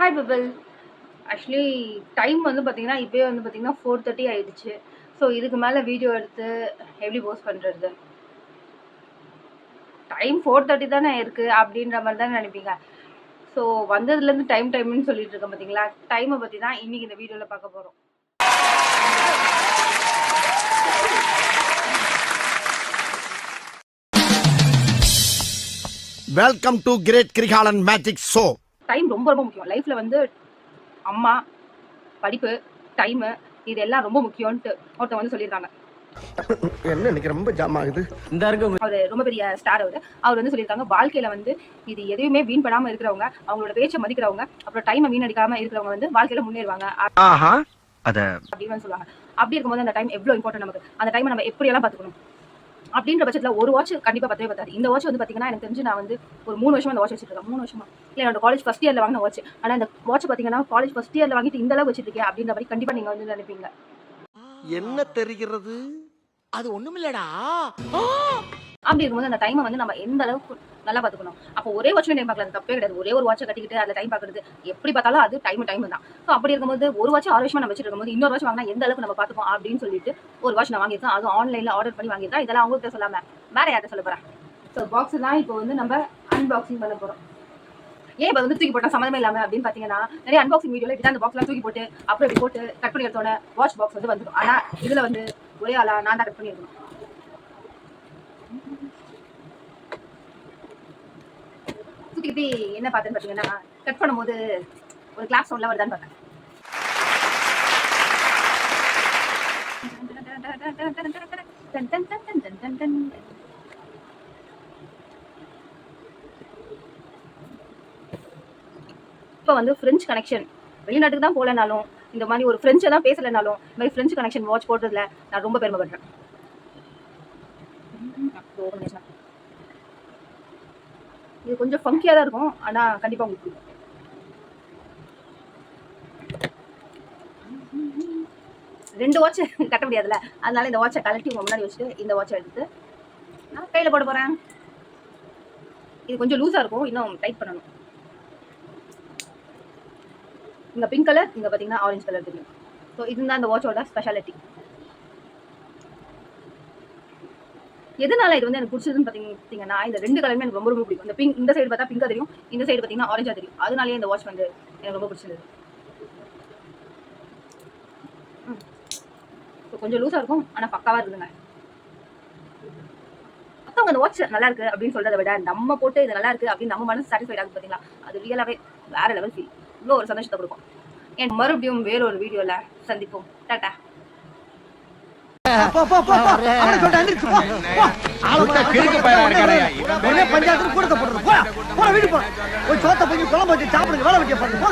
Hi bubble. Actually time வந்து பார்த்தீங்கன்னா, இப்போயே வந்து பார்த்தீங்கன்னா 4:30 ஆயிடுச்சு. ஸோ இதுக்கு மேலே வீடியோ எடுத்து எப்படி போஸ்ட் பண்ணுறது? டைம் 4:30 தானே இருக்குது அப்படின்ற மாதிரி தானே நினைப்பீங்க. ஸோ வந்ததுலேருந்து டைம்னு சொல்லிட்டு இருக்கேன் பார்த்தீங்களா? டைமை பற்றி தான் இன்றைக்கி இந்த வீடியோவில் பார்க்க போகிறோம். Welcome to great Kirikalan magic show. Time ரொம்ப ரொம்ப முக்கியம். லைஃப்பில் வந்து அம்மா, படிப்பு, டைமு இது எல்லாம் ரொம்ப முக்கியம்ன்ட்டு ஒருத்தவங்க வந்து சொல்லியிருக்காங்க. என்ன இன்னைக்கு ரொம்ப ஜாம் ஆகுது. அவர் ரொம்ப பெரிய ஸ்டார். அவர் வந்து சொல்லியிருக்காங்க, வாழ்க்கையில் வந்து இது எதையுமே வீண் பண்ணாமல் இருக்கிறவங்க, அவங்களோட பேச்சை மதிக்கிறவங்க, அப்புறம் டைமை வீணடிக்காமல் இருக்கிறவங்க வந்து வாழ்க்கையில் முன்னேறுவாங்க அப்படின்னு வந்து சொல்லுவாங்க. அப்படி இருக்கும்போது அந்த டைம் எவ்வளோ இம்பார்ட்டன்ட் நமக்கு, அந்த டைமை நம்ம எப்படியெல்லாம் பார்த்துக்கணும் அப்படின்ற பட்சத்தில் ஒரு வாட்ச் கண்டிப்பாக பத்தவே பத்தாது. இந்த வாட்ச் வந்து பார்த்தீங்கன்னா எனக்கு தெரிஞ்சு நான் வந்து ஒரு 3 வருஷமா அந்த வாட்ச் வச்சிருக்கேன். 3 வருஷமா இல்லை, என்னோட காலேஜ் ஃபஸ்ட் இயரில் வாங்கின வாட்ச். ஆனால் இந்த வாட்ச் பார்த்தீங்கன்னா காலேஜ் ஃபஸ்ட் இயரில் வாங்கிட்டு இந்த அளவுக்கு வச்சிருக்கேன் அப்படின்ற மாதிரி கண்டிப்பாக நீங்கள் வந்து நினைப்பீங்க. என்ன தெரிகிறது? அது ஒண்ணுமில்லடா. அப்படி இருக்கும்போது அந்த டைமை வந்து நம்ம எந்த அளவுக்கு நல்லா பார்த்துக்கணும். அப்போ ஒரே வாட்ச் டைம் பார்க்கலாம், தப்பே கிடையாது. ஒரே ஒரு வாட்சை கட்டிக்கிட்டு அதில் டைம் பார்க்குறது எப்படி பார்த்தாலும் அது டைம் தான். ஸோ அப்படி இருக்கும்போது ஒரு வாட்ச் 6 வருஷமா நம்ம வச்சிருக்கும்போது இன்னொரு வாட்ச் வாங்கினா எந்த அளவுக்கு நம்ம பார்த்துப்போம் அப்படின்னு சொல்லிட்டு ஒரு வாட்ச் நான் வாங்கியிருக்கேன். அதுவும் ஆன்லைனில் ஆர்டர் பண்ணி வாங்கியிருக்கேன். இதெல்லாம் அவங்கள்ட்ட சொல்லாமல் வேற யார்ட்ட சொல்ல போகிறேன். ஸோ பாக்ஸ் தான் இப்போ வந்து நம்ம அன்பாக்சிங் பண்ண போகிறோம். ஏன் இப்போ வந்து தூக்கி போட்டால் சம்மந்தமே இல்லாமல் அப்படின்னு பார்த்தீங்கன்னா, நிறைய அன்பாக்சிங் வீடியோவில் இப்படி அந்த பாக்ஸ்லாம் தூக்கி போட்டு அப்புறம் இப்படி போட்டு கட் பண்ணி எடுத்தோட வாட்ச் பாக்ஸ் வந்து வந்துடும். ஆனால் இதில் வந்து ஒரே ஆளாக நான் தான் கட் பண்ணி எடுக்கணும். தூக்கிட்டு என்ன பார்த்தேன்னு பார்த்தீங்கன்னா, கட் பண்ணும்போது ஒரு கிளாப் சவுண்ட்ல வருதான்னு பார்த்தேன். இப்போ வந்து ஃப்ரெஞ்ச் கனெக்ஷன் வெளிநாட்டுக்கு தான் போகலனாலும், இந்த மாதிரி ஒரு ஃப்ரெஞ்சை தான் பேசலைனாலும், இந்த மாதிரி ஃப்ரெஞ்ச் கனெக்ஷன் வாட்ச் போடுறதுல நான் ரொம்ப பெருமைப்படுறேன். இது கொஞ்சம் ஃபங்கியாக தான் இருக்கும், ஆனால் கண்டிப்பாக உங்களுக்கு பிடிக்கும். ரெண்டு வாட்ச் கட்ட முடியாதுல்ல, அதனால இந்த வாட்சை கலட்டி உங்க முன்னாடி வச்சுட்டு இந்த வாட்சை எடுத்து நான் கையில் போட போகிறேன். இது கொஞ்சம் லூஸாக இருக்கும், இன்னும் டைட் பண்ணணும். இங்கே பிங்க் கலர், இங்கே பார்த்தீங்கன்னா ஆரஞ்சு கலர் தெரியும். ஸோ இதுதான் இந்த வாட்சோட ஸ்பெஷாலிட்டி. எதனால இது வந்து எனக்கு பிடிச்சதுன்னு பார்த்தீங்கன்னா, இந்த ரெண்டு கலருமே எனக்கு ரொம்ப ரொம்ப பிடிக்கும். இந்த பிங்க், இந்த சைடு பார்த்தா பிங்காக தெரியும், இந்த சைடு பார்த்தீங்கன்னா ஆரஞ்சா தெரியும். அதனாலேயே இந்த வாட்ச் வந்து எனக்கு ரொம்ப பிடிச்சிருந்தது. கொஞ்சம் லூஸாக இருக்கும், ஆனால் பக்காவாக இருக்குதுங்க. மற்றவங்க அந்த வாட்ச் நல்லா இருக்கு அப்படின்னு சொல்றதை விட நம்ம போட்டு இது நல்லா இருக்கு அப்படின்னு நம்ம மனசு சாட்டிஸ்ஃபைட் ஆகுது பார்த்தீங்களா, அது ரியலாகவே வேற லெவல் ஃபீல். இவ்வளோ ஒரு சந்தோஷத்தை கொடுக்கும். என் மறுபடியும் வேறொரு வீடியோவில் சந்திப்போம். டாட்டா. பஞ்சாயத்து கூட போடுறது. வீடு போ, சோத்த போய் குழம்பு வச்சு சாப்பிடுங்க. வேலை வெட்டிய பாருங்க.